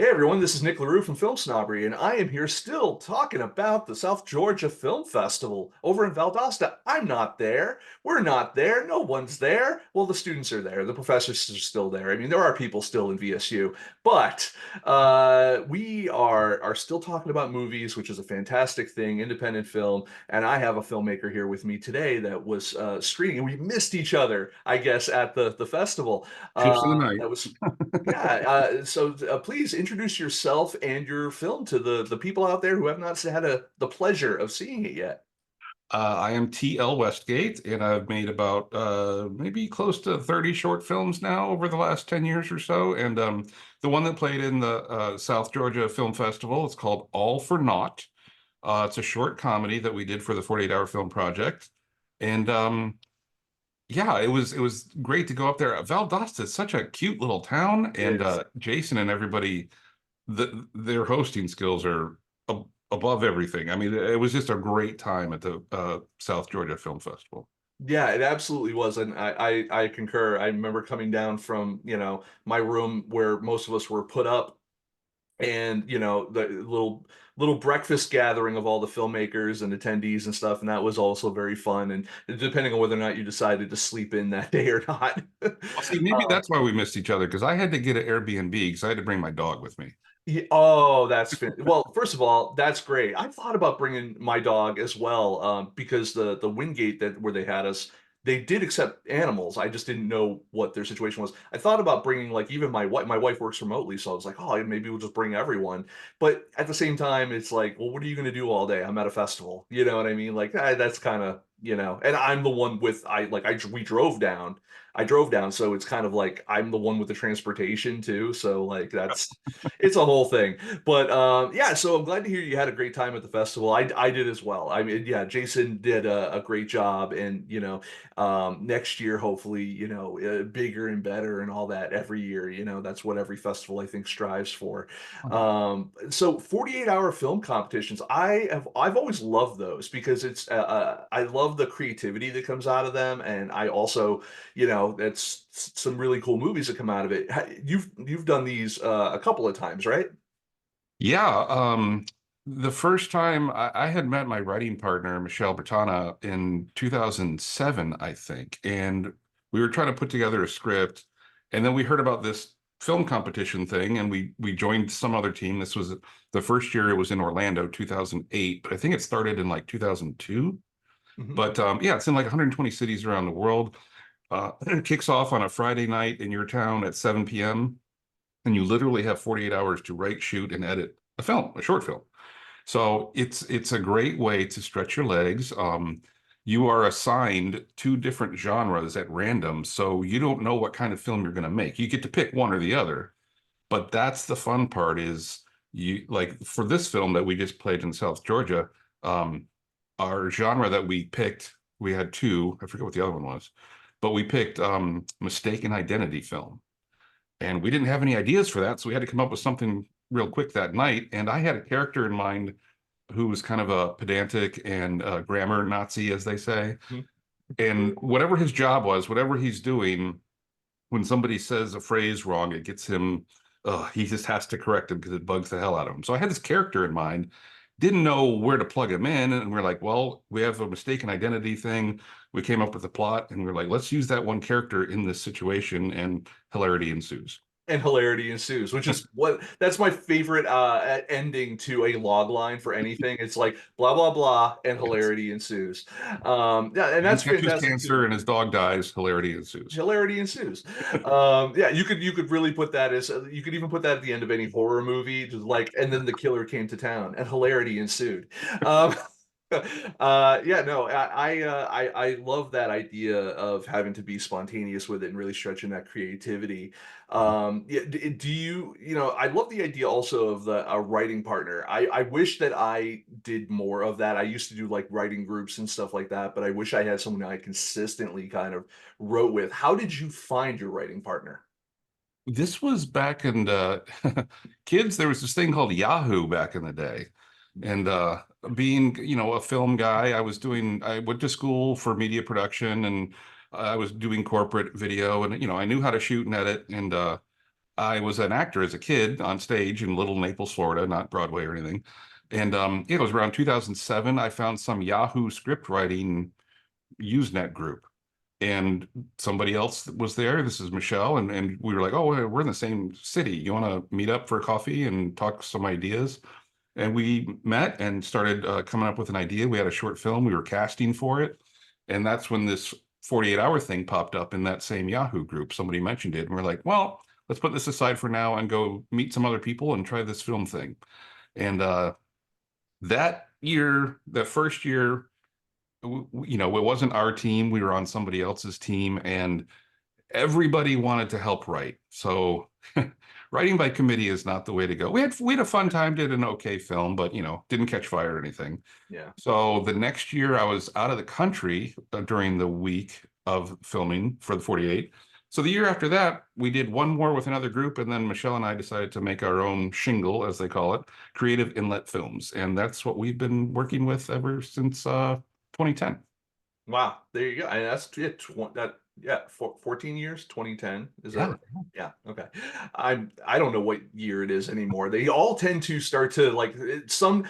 Hey everyone, this is Nic LaRue from FilmSnobbery, and I am here still talking about the South Georgia Film Festival over in Valdosta. I'm not there. We're not there. No one's there. Well, the students are there. The professors are still there. I mean, there are people still in VSU, but we are still talking about movies, which is a fantastic thing, independent film. And I have a filmmaker here with me today that was screening, and we missed each other, I guess, at the festival. Ships of the night. That was yeah, please introduce yourself and your film to the people out there who have not had the pleasure of seeing it yet. I am TL Westgate, and I've made about maybe close to 30 short films now over the last 10 years or so. And the one that played in the South Georgia Film Festival, it's called All for Naught. It's a short comedy that we did for the 48-hour film project. And yeah, it was great to go up there. Valdosta is such a cute little town, It and is. Jason and everybody, their hosting skills are above everything. I mean, it was just a great time at the South Georgia Film Festival. Yeah, it absolutely was, and I concur. I remember coming down from, my room where most of us were put up, and the little breakfast gathering of all the filmmakers and attendees and stuff, and that was also very fun. And depending on whether or not you decided to sleep in that day or not. Well, see, maybe that's why we missed each other because I had to get an Airbnb because I had to bring my dog with me. Oh, well. First of all, that's great. I thought about bringing my dog as well, because the Wingate that where they had us, they did accept animals. I just didn't know what their situation was. I thought about bringing like even my wife. My wife works remotely, so I was like, oh, maybe we'll just bring everyone. But at the same time, it's like, well, what are you going to do all day? I'm at a festival. You know what I mean? Like that's kind of and I'm the one with we drove down. I drove down, so it's kind of like I'm the one with the transportation too. So like it's a whole thing. But yeah, so I'm glad to hear you had a great time at the festival. I did as well. I mean, yeah, Jason did a great job, and next year hopefully bigger and better and all that every year. That's what every festival I think strives for. So 48-hour film competitions, I've always loved those because I love the creativity that comes out of them, and I also that's some really cool movies that come out of it. You've done these a couple of times, right? Yeah, the first time I had met my writing partner, Michelle Bertana, in 2007, I think, and we were trying to put together a script, and then we heard about this film competition thing, and we joined some other team. This was the first year it was in Orlando, 2008, but I think it started in like 2002. Hmm. But yeah, it's in like 120 cities around the world. It kicks off on a Friday night in your town at 7 p.m. and you literally have 48 hours to write, shoot, and edit a film, a short film. So it's a great way to stretch your legs. You are assigned two different genres at random, so you don't know what kind of film you're going to make. You get to pick one or the other, but that's the fun part is you like for this film that we just played in South Georgia, um, our genre that we picked, we had two, I forget what the other one was, but we picked mistaken identity film. And we didn't have any ideas for that, so we had to come up with something real quick that night. And I had a character in mind who was kind of a pedantic and grammar Nazi, as they say. And whatever his job was, whatever he's doing, when somebody says a phrase wrong, it gets him, he just has to correct him because it bugs the hell out of him. So I had this character in mind, didn't know where to plug him in. And we're like, well, we have a mistaken identity thing. We came up with a plot and we're like, let's use that one character in this situation, and hilarity ensues. And hilarity ensues, which is that's my favorite ending to a log line for anything. It's like blah blah blah and Yes. hilarity ensues. Yeah, and Man that's catches fantastic cancer too. and his dog dies, hilarity ensues. Hilarity ensues. Yeah, you could really put that as you could even put that at the end of any horror movie, just like, and then the killer came to town and hilarity ensued. Um, yeah, no, I love that idea of having to be spontaneous with it and really stretching that creativity. Yeah, do I love the idea also of the a writing partner. I wish that I did more of that. I used to do like writing groups and stuff like that, but I wish I had someone I consistently kind of wrote with. How did you find your writing partner? This was back in kids, there was this thing called Yahoo back in the day. And being, a film guy, I went to school for media production and I was doing corporate video and, I knew how to shoot and edit. And I was an actor as a kid on stage in Little Naples, Florida, not Broadway or anything. And it was around 2007. I found some Yahoo script writing Usenet group, and somebody else was there. This is Michelle, and we were like, oh, we're in the same city. You want to meet up for coffee and talk some ideas? And we met and started coming up with an idea. We had a short film. We were casting for it, and that's when this 48-hour thing popped up in that same Yahoo group. Somebody mentioned it, and we're like, well, let's put this aside for now and go meet some other people and try this film thing. And that year, that first year, you know, it wasn't our team. We were on somebody else's team, and everybody wanted to help write. So writing by committee is not the way to go. We had a fun time, did an okay film, but you know, didn't catch fire or anything. Yeah. So the next year I was out of the country during the week of filming for the 48. So the year after that, we did one more with another group, and then Michelle and I decided to make our own shingle, as they call it, Creative Inlet Films. And that's what we've been working with ever since 2010. Wow, there you go. And that's yeah, 14 years, 2010. Is Yeah. that yeah, okay. I don't know what year it is anymore. They all tend to start to like some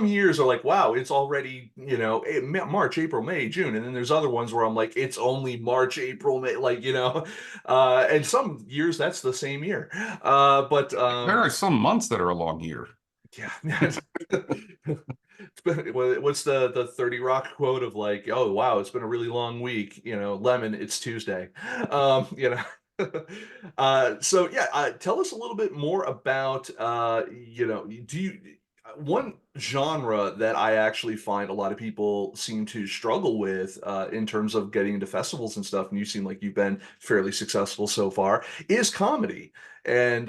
years are like, wow, it's already, you know, March, April, May, June. And then there's other ones where I'm like, it's only March, April, May, like, you know, and some years that's the same year. But There are some months that are a long year. yeah. What's the 30 Rock quote of like, oh wow, it's been a really long week, you know, lemon, it's Tuesday. You know. So yeah, tell us a little bit more about you know, do you one genre that I actually find a lot of people seem to struggle with in terms of getting into festivals and stuff, and you seem like you've been fairly successful so far, is comedy. And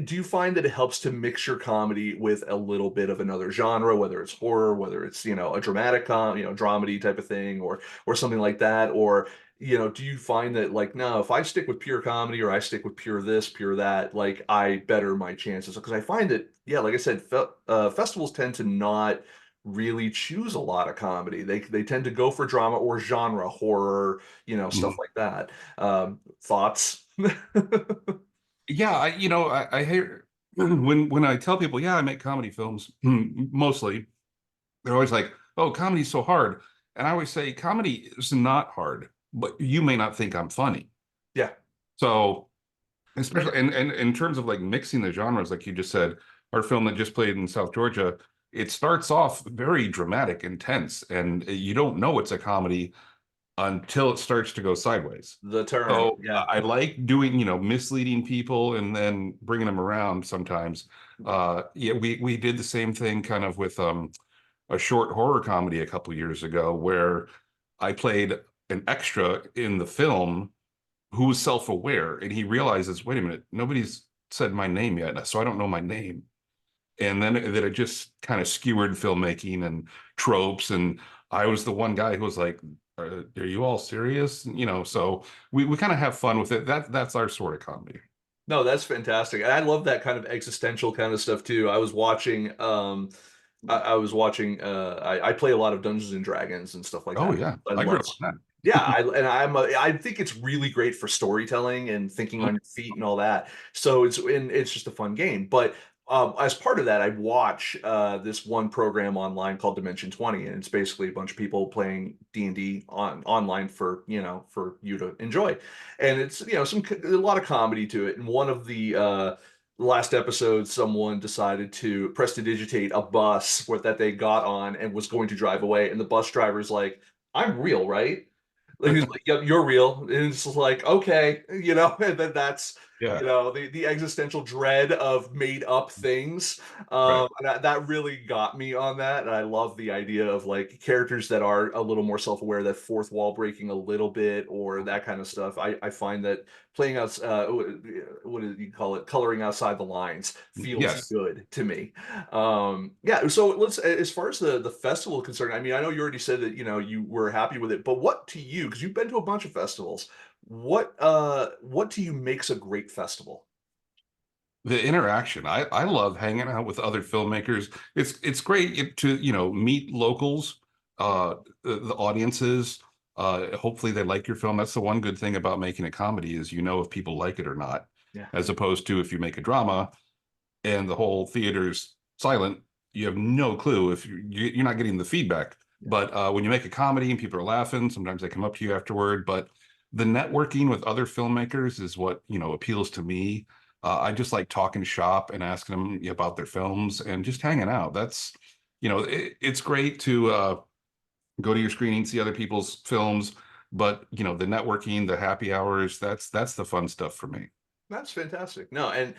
do you find that it helps to mix your comedy with a little bit of another genre, whether it's horror, whether it's, you know, a dramatic you know, dramedy type of thing, or something like that, or you know, do you find that like, no, if I stick with pure comedy or I stick with pure this, pure that, like I better my chances? Because I find that, yeah, like I said, festivals tend to not really choose a lot of comedy. They tend to go for drama or genre, horror, you know, stuff Mhm. like that. Thoughts? Yeah, I hear when I tell people, yeah, I make comedy films, mostly, they're always like, oh, comedy's so hard. And I always say, comedy is not hard, but you may not think I'm funny. Yeah. So, especially and in terms of like mixing the genres, like you just said, our film that just played in South Georgia, it starts off very dramatic, intense, and you don't know it's a comedy until it starts to go sideways. The turn, So yeah. I like doing, misleading people and then bringing them around sometimes. Yeah, we did the same thing kind of with a short horror comedy a couple years ago where I played an extra in the film who was self-aware, and he realizes, wait a minute, nobody's said my name yet, so I don't know my name. And then that it just kind of skewered filmmaking and tropes. And I was the one guy who was like, are you all serious? So we kind of have fun with it. That's our sort of comedy. No, that's fantastic. And I love that kind of existential kind of stuff too. I was watching I was watching I play a lot of Dungeons and Dragons and stuff like Oh that. yeah, I I grew love up on yeah, that. I think it's really great for storytelling and thinking on your feet and all that. So it's just a fun game. But as part of that, I watch this one program online called Dimension 20, and it's basically a bunch of people playing D&D online for, you know, for you to enjoy. And it's, you know, a lot of comedy to it. And one of the last episode, someone decided to prestidigitate a bus that they got on and was going to drive away, and the bus driver's like, I'm real, right? Like he's like, yep, you're real. And it's just like, okay, you know, and then that's, Yeah, you know, the existential dread of made up things. right. And that really got me on that. And I love the idea of like characters that are a little more self-aware, that fourth wall breaking a little bit, or that kind of stuff. I find that playing out, what do you call it? Coloring outside the lines feels Yes. good to me. Yeah, so as far as the festival concerned, I mean, I know you already said that, you know, you were happy with it, but what to you, because you've been to a bunch of festivals, what to you makes a great festival? The interaction. I love hanging out with other filmmakers. It's great to, meet locals, the audiences. Hopefully they like your film. That's the one good thing about making a comedy is if people like it or not. Yeah. as opposed to if you make a drama and the whole theater's silent, you have no clue if you're not getting the feedback. Yeah. But when you make a comedy and people are laughing, sometimes they come up to you afterward. But the networking with other filmmakers is what, appeals to me. I just like talking shop and asking them about their films and just hanging out. That's, it's great to go to your screening, see other people's films, but the networking, the happy hours, that's the fun stuff for me. That's fantastic. No, and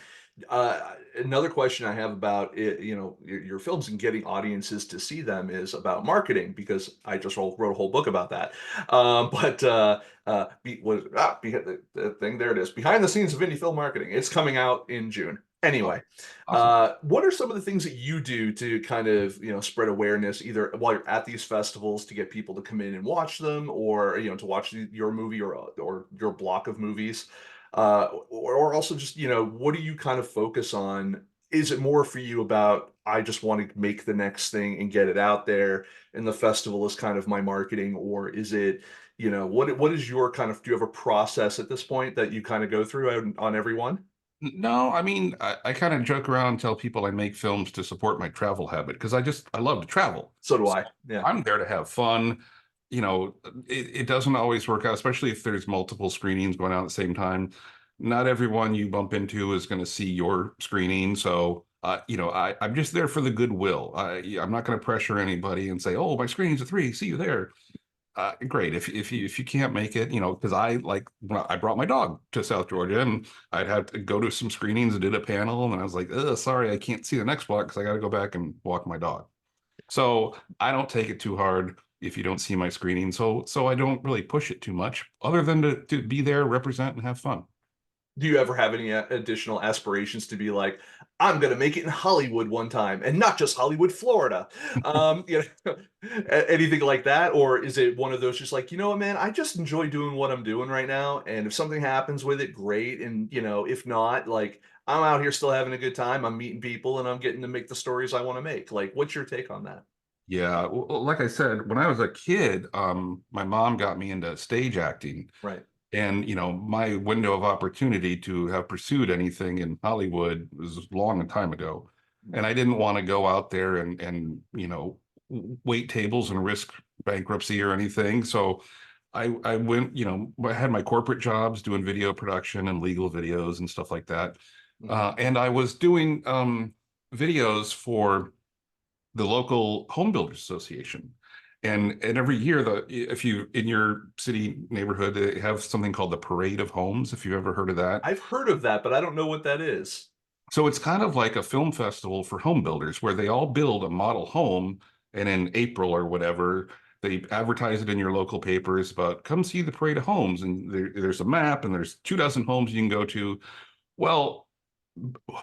another question I have about it, your films and getting audiences to see them is about marketing because I just wrote a whole book about that. Behind the thing there it is behind the scenes of indie film marketing. It's coming out in June. Oh, Anyway, awesome. what are some of the things that you do to kind of spread awareness either while you're at these festivals to get people to come in and watch them, or to watch your movie or your block of movies? Or also just, what do you kind of focus on? Is it more for you about, I just want to make the next thing and get it out there, and the festival is kind of my marketing, or is it, what is your kind of, do you have a process at this point that you kind of go through on everyone? No, I mean, I kind of joke around and tell people I make films to support my travel habit because I love to travel. So do So I. Yeah. I'm there to have fun. It doesn't always work out, especially if there's multiple screenings going on at the same time. Not everyone you bump into is going to see your screening. So, I'm just there for the goodwill. I'm not going to pressure anybody and say, oh, my screening's at 3, see you there. Great. If you can't make it, because well, I brought my dog to South Georgia and I'd have to go to some screenings and did a panel, and I was like, sorry, I can't see the next block because I got to go back and walk my dog. So I don't take it too hard if you don't see my screening. So I don't really push it too much, other than to be there, represent, and have fun. Do you ever have any additional aspirations to be like, I'm gonna make it in Hollywood one time, and not just Hollywood, Florida? Anything like that, or is it one of those just like, you know what, man, I just enjoy doing what I'm doing right now, and if something happens with it, great, and if not, like I'm out here still having a good time, I'm meeting people, and I'm getting to make the stories I want to make. Like, what's your take on that? Yeah, well, like I said, when I was a kid, my mom got me into stage acting. Right. And, my window of opportunity to have pursued anything in Hollywood was a long time ago. And I didn't want to go out there and wait tables and risk bankruptcy or anything. So I went, I had my corporate jobs doing video production and legal videos and stuff like that. Mhm. And I was doing videos for the local home builders association. And every year, if you in your city neighborhood, they have something called the Parade of Homes, if you've ever heard of that. I've heard of that, but I don't know what that is. So it's kind of like a film festival for home builders where they all build a model home, and in April or whatever, they advertise it in your local papers, but come see the Parade of Homes. And there's a map and there's 2 dozen homes you can go to. Well,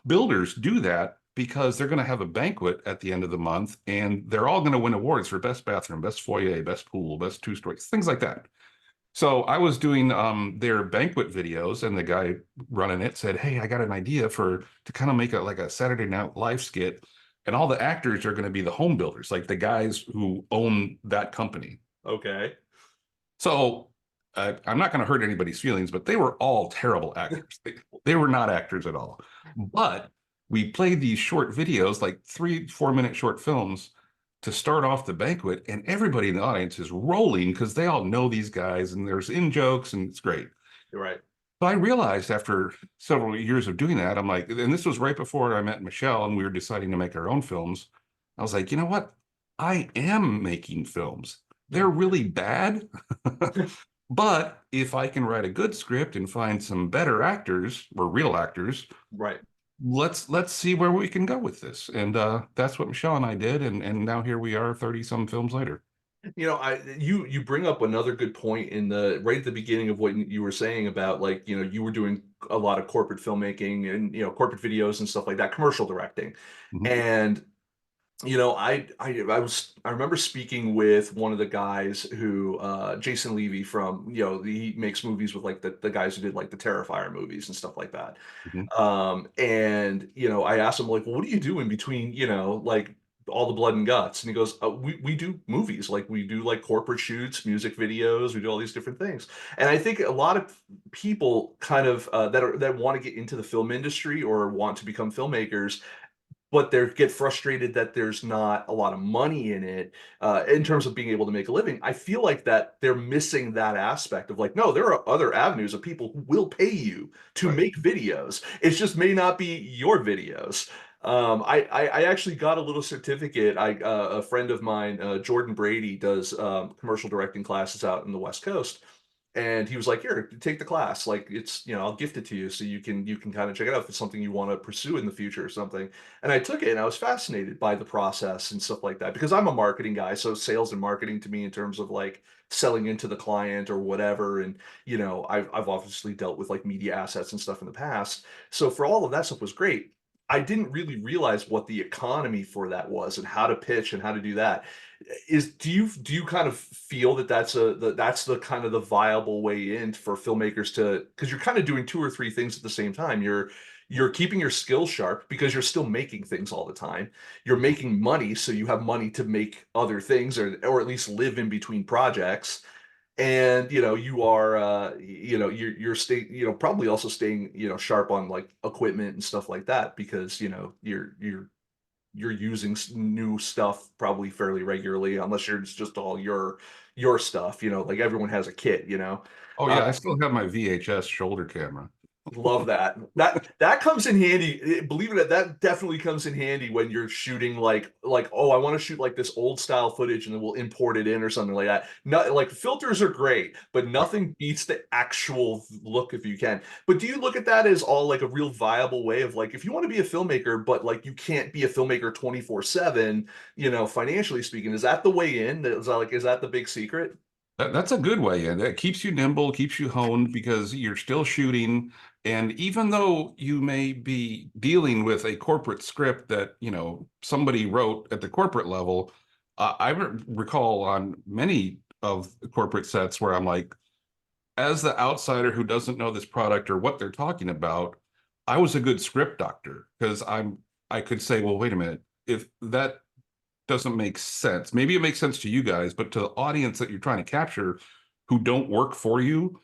builders do that because they're going to have a banquet at the end of the month, and they're all going to win awards for best bathroom, best foyer, best pool, best two-stories, things like that. So I was doing their banquet videos, and the guy running it said, hey, I got an idea to kind of make a Saturday Night Live skit, and all the actors are going to be the home builders, like the guys who own that company. Okay. So I'm not going to hurt anybody's feelings, but they were all terrible actors. They were not actors at all. But we played these short videos, like 3 4 minute short films, to start off the banquet, and everybody in the audience is rolling because they all know these guys, and there's in jokes, and it's great. You're right. But I realized after several years of doing that, I'm like, and this was right before I met Michelle, and we were deciding to make our own films. I was like, you know what? I am making films. They're really bad. But if I can write a good script and find some better actors or real actors, Right. let's see where we can go with this. And that's what Michelle and I did, and now here we are 30 some films later. You bring up another good point in the right at the beginning of what you were saying about, like, you were doing a lot of corporate filmmaking and corporate videos and stuff like that, commercial directing. Mhm, And I remember speaking with one of the guys who Jason Levy from, he makes movies with like the guys who did like the Terrifier movies and stuff like that. mhm. And I asked him like, well, what do you do in between, like all the blood and guts. And he goes, we do movies, like we do like corporate shoots, music videos, we do all these different things. And I think a lot of people kind of that want to get into the film industry or want to become filmmakers, but they get frustrated that there's not a lot of money in it in terms of being able to make a living. I feel like that they're missing that aspect of like, no, there are other avenues of people who will pay you to Right. make videos. It just may not be your videos. I actually got a little certificate. A friend of mine, Jordan Brady, does commercial directing classes out in the West Coast, and he was like, "Here, take the class. Like, it's, I'll gift it to you so you can kind of check it out if it's something you want to pursue in the future or something." And I took it, and I was fascinated by the process and stuff like that because I'm a marketing guy, so sales and marketing to me in terms of like selling into the client or whatever. And I've obviously dealt with like media assets and stuff in the past, so for all of that stuff was great. I didn't really realize what the economy for that was and how to pitch and how to do that. Do you kind of feel that that's the kind of the viable way in for filmmakers to, because you're kind of doing two or three things at the same time. You're keeping your skills sharp because you're still making things all the time. You're making money, so you have money to make other things, or at least live in between projects. And you are you're staying, probably also staying sharp on like equipment and stuff like that, because you're using new stuff probably fairly regularly, unless it's just all your stuff. Like everyone has a kit. Oh uh, yeah, I still have my VHS shoulder camera. Love that. That comes in handy. Believe it or not, that definitely comes in handy when you're shooting like, oh, I want to shoot like this old style footage and then we'll import it in or something like that. Not like filters are great, but Right. nothing beats the actual look if you can. But do you look at that as all like a real viable way of like, if you want to be a filmmaker, but like you can't be a filmmaker 24/7, financially speaking, is that the way in? Is that the big secret? That's a good way in. That keeps you nimble, keeps you honed because you're still shooting. And even though you may be dealing with a corporate script that, somebody wrote at the corporate level, recall on many of the corporate sets where I'm like, as the outsider who doesn't know this product or what they're talking about, I was a good script doctor because I could say, well, wait a minute, if that doesn't make sense. Maybe it makes sense to you guys, but to the audience that you're trying to capture who don't work for you,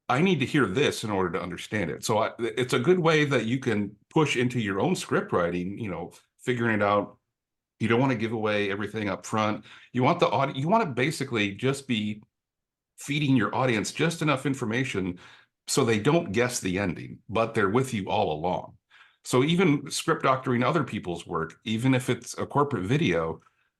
I need to hear this in order to understand it. So it's a good way that you can push into your own script writing, figuring it out. You don't want to give away everything up front. You want the audience, you want to basically just be feeding your audience just enough information so they don't guess the ending, but they're with you all along. So even script doctoring other people's work, even if it's a corporate video,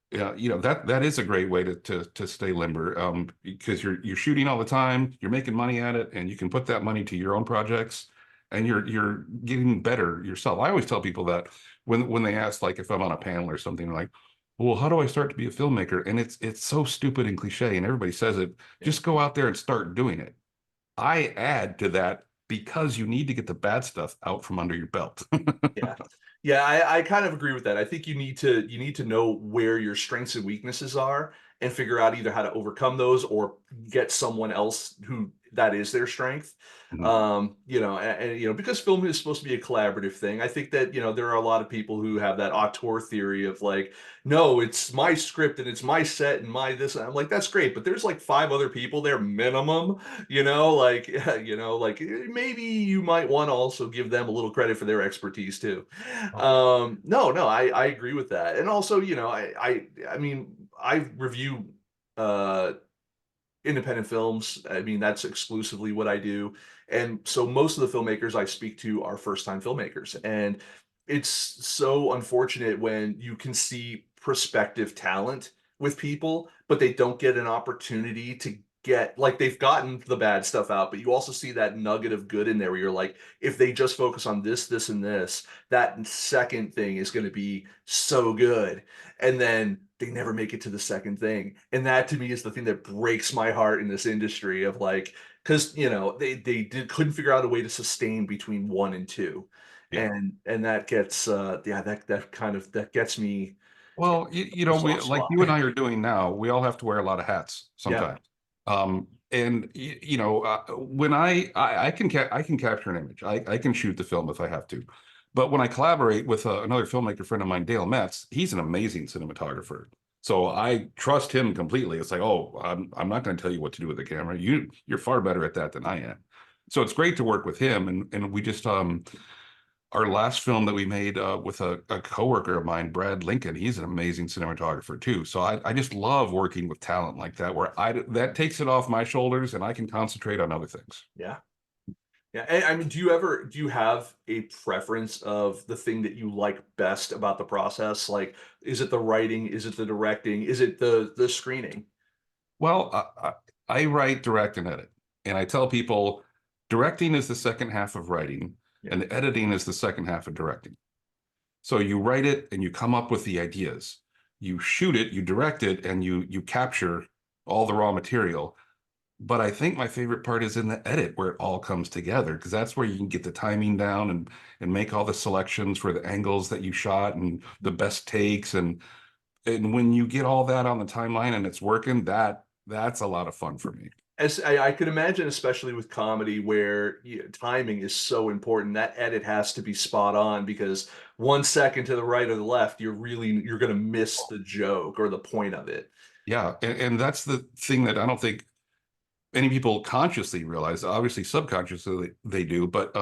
yeah, that is a great way to stay limber, because you're shooting all the time, you're making money at it, and you can put that money to your own projects, and you're getting better yourself. I always tell people that when they ask, like if I'm on a panel or something, like, well, how do I start to be a filmmaker? And it's so stupid and cliche, and everybody says it. Yeah. Just go out there and start doing it. I add to that because you need to get the bad stuff out from under your belt. Yeah. Yeah, I kind of agree with that. I think you need to know where your strengths and weaknesses are and figure out either how to overcome those or get someone else who that is their strength. Mhm. And because film is supposed to be a collaborative thing, I think that, there are a lot of people who have that auteur theory of like, no, it's my script and it's my set and my this. And I'm like, that's great, but there's like five other people there minimum, like maybe you might want to also give them a little credit for their expertise too. No, I agree with that. And also, I mean, I review uh independent films. I mean, that's exclusively what I do. And so most of the filmmakers I speak to are first-time filmmakers. And it's so unfortunate when you can see prospective talent with people, but they don't get an opportunity to get like they've gotten the bad stuff out, but you also see that nugget of good in there where you're like, if they just focus on this, this, and this, that second thing is going to be so good. And then they never make it to the second thing. And that to me is the thing that breaks my heart in this industry of like, because they couldn't figure out a way to sustain between one and two. Yeah. And that gets yeah, that gets me Well, a we soft like spot. you and I are doing now. We all have to wear a lot of hats Yeah. sometimes. And when I can capture an image. I can shoot the film if I have to. But when I collaborate with another filmmaker friend of mine, Dale Metz, he's an amazing cinematographer. So I trust him completely. It's like, oh, I'm not going to tell you what to do with the camera. You're far better at that than I am. So it's great to work with him. And we just our last film that we made with a coworker of mine, Brad Lincoln, he's an amazing cinematographer too. So I just love working with talent like that, where that takes it off my shoulders and I can concentrate on other things. Yeah. Yeah, and I mean, do you have a preference of the thing that you like best about the process? Like, is it the writing? Is it the directing? Is it the screening? Well, I write, direct, and edit. And I tell people directing is the second half of writing, Yeah. and the editing is the second half of directing. So you write it and you come up with the ideas. You shoot it, you direct it, and you capture all the raw material. But I think my favorite part is in the edit where it all comes together, because that's where you can get the timing down and make all the selections for the angles that you shot and the best takes. And when you get all that on the timeline and it's working, that's a lot of fun for me. As I could imagine, especially with comedy, where timing is so important, that edit has to be spot on because 1 second to the right or the left, you're going to miss the joke or the point of it. Yeah, and that's the thing that I don't think many people consciously realize. Obviously, subconsciously they do, but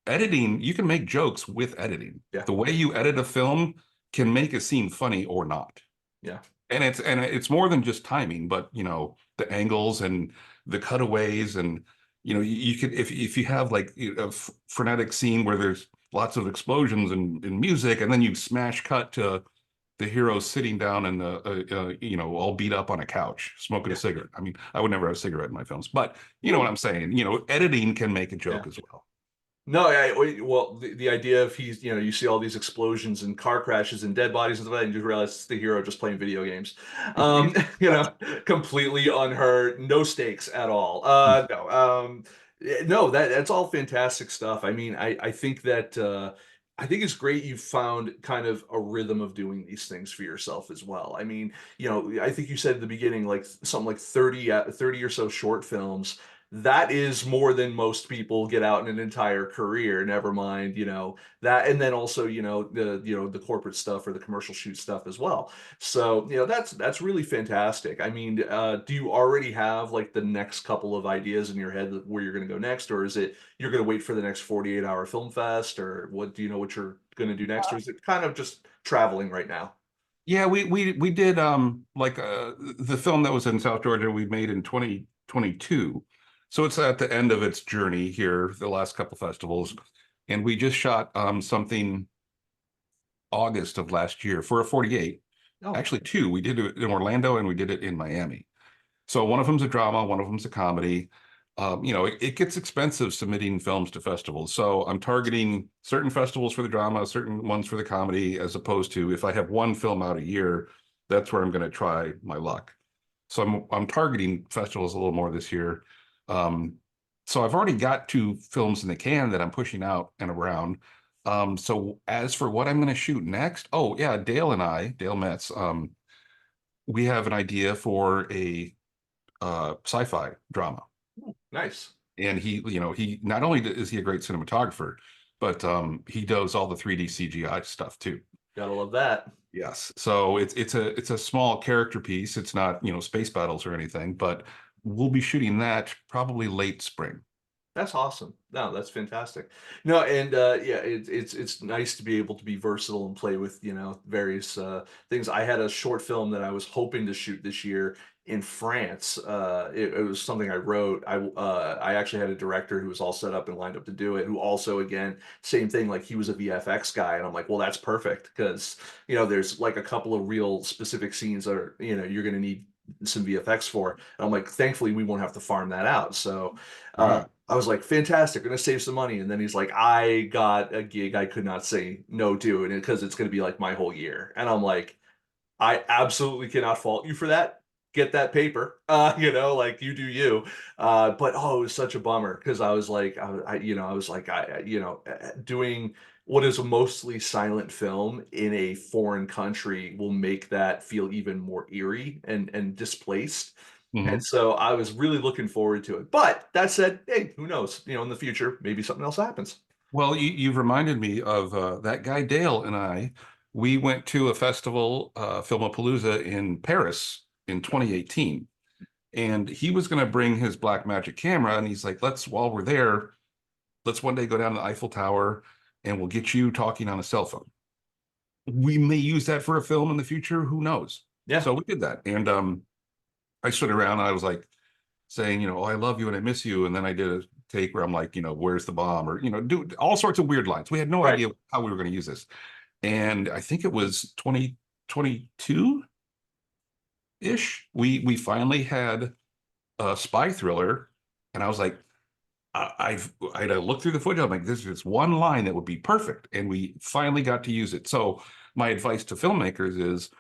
editing, you can make jokes with editing. Yeah, The way you edit a film can make a scene funny or not. yeah. And it's more than just timing, but the angles and the cutaways, and you could, if you have like a frenetic scene where there's lots of explosions and music, and then you smash cut to the hero sitting down and all beat up on a couch smoking a Yeah. cigarette. I mean, I would never have a cigarette in my films, but you know what Ooh, I'm saying. Editing can make a yeah. joke as well. No, well, the idea of you see all these explosions and car crashes and dead bodies and stuff like that, and you realize it's the hero just playing video games. You know, completely unhurt, no stakes at all. No, no, that's all fantastic stuff. I mean, I think that I think it's great you've found kind of a rhythm of doing these things for yourself as well. I mean, I think you said at the beginning, like something like 30 or so short films. That is more than most people get out in an entire career, never mind, that, and then also, the corporate stuff or the commercial shoot stuff as well. So, that's really fantastic. I mean, do you already have like the next couple of ideas in your head where you're going to go next, or is it you're going to wait for the next 48-hour film fest, or what do you know what you're going to do next, or is it kind of just traveling right now? Yeah, we did like the film that was in South Georgia we made in 2022. So it's at the end of its journey here, the last couple festivals. And we just shot something August of last year for a 48. Oh, Actually, two. We did it in Orlando and we did it in Miami. So one of them's a drama, one of them's a comedy. It gets expensive submitting films to festivals. So I'm targeting certain festivals for the drama, certain ones for the comedy, as opposed to if I have one film out a year, that's where I'm going to try my luck. So I'm targeting festivals a little more this year. Um, so I've already got two films in the can that I'm pushing out and around. So as for what I'm going to shoot next, oh yeah, Dale Metz, we have an idea for a sci-fi drama. nice. And he not only is he a great cinematographer, but he does all the 3D CGI stuff too. Gotta love that. Yes. So it's a small character piece. It's not, space battles or anything, but we'll be shooting that probably late spring. That's awesome. No, that's fantastic. No, and yeah, it's nice to be able to be versatile and play with various things. I had a short film that I was hoping to shoot this year in France. It was something I wrote. I actually had a director who was all set up and lined up to do it. Who also, again, same thing. Like he was a VFX guy, and I'm like, well, that's perfect because there's like a couple of real specific scenes that are you're going to need some VFX for. And I'm like, thankfully, we won't have to farm that out. So. Ah, I was like, fantastic, gonna save some money. And then he's like, I got a gig I could not say no to, and because it's gonna be like my whole year. And I'm like, I absolutely cannot fault you for that. Get that paper, like you do you. But oh, it was such a bummer because I was like, I was like, doing what is a mostly silent film in a foreign country will make that feel even more eerie and displaced. And mhm. so I was really looking forward to it. But that said, hey, who knows? In the future, maybe something else happens. Well, you've reminded me of that guy Dale and I. We went to a festival, Filmapalooza in Paris in 2018, and he was going to bring his Black Magic camera, and he's like, "Let's while we're there, let's one day go down to the Eiffel Tower, and we'll get you talking on a cell phone. We may use that for a film in the future. Who knows?" Yeah. So we did that, and I stood around. And I was like saying, "Oh, I love you and I miss you," and then I did a take where I'm like, "Where's the bomb?" or do all sorts of weird lines. We had no Right. idea how we were going to use this. And I think it was 2022 ish. We finally had a spy thriller, and I was like, I had to look through the footage. I'm like, there's this one line that would be perfect, and we finally got to use it. So my advice to filmmakers is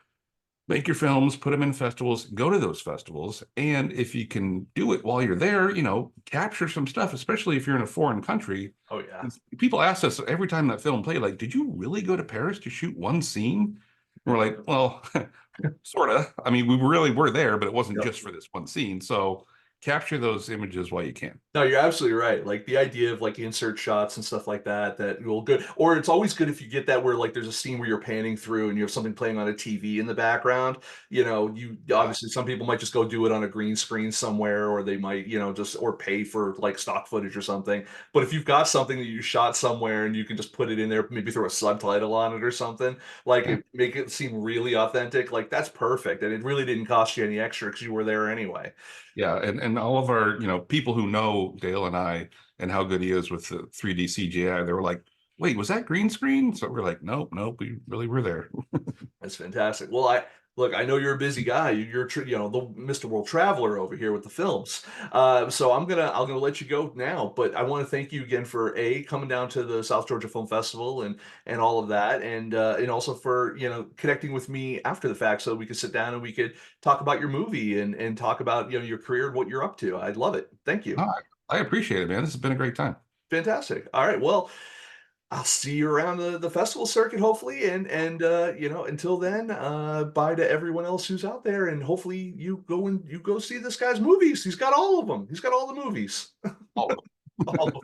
make your films, put them in festivals, go to those festivals, and if you can do it while you're there, capture some stuff, especially if you're in a foreign country. Oh yeah. People ask us every time that film played, like, did you really go to Paris to shoot one scene? And we're like, well, sort of. I mean, we really were there, but it wasn't Yep. just for this one scene. So capture those images while you can. No, you're absolutely right. Like the idea of like insert shots and stuff like that, that will good. Or it's always good if you get that where like there's a scene where you're panning through and you have something playing on a TV in the background. You Yeah. obviously some people might just go do it on a green screen somewhere, or they might, just or pay for like stock footage or something. But if you've got something that you shot somewhere and you can just put it in there, maybe throw a subtitle on it or something, like Yeah. make it seem really authentic, like that's perfect. And it really didn't cost you any extra because you were there anyway. Yeah, and all of our, people who know Dale and I and how good he is with the 3D CGI, they were like, "Wait, was that green screen?" So we're like, "Nope, nope, we really were there." That's fantastic. Well, I look, I know you're a busy guy. You're the Mr. World Traveler over here with the films. So I'm gonna let you go now. But I want to thank you again for coming down to the South Georgia Film Festival and all of that, and also for connecting with me after the fact so we could sit down and we could talk about your movie and talk about your career and what you're up to. I'd love it. Thank you. No, I appreciate it, man. This has been a great time. Fantastic. All right. Well, I'll see you around the festival circuit, hopefully, and until then, bye to everyone else who's out there, and hopefully you go see this guy's movies. He's got all of them. He's got all the movies. All of them. All of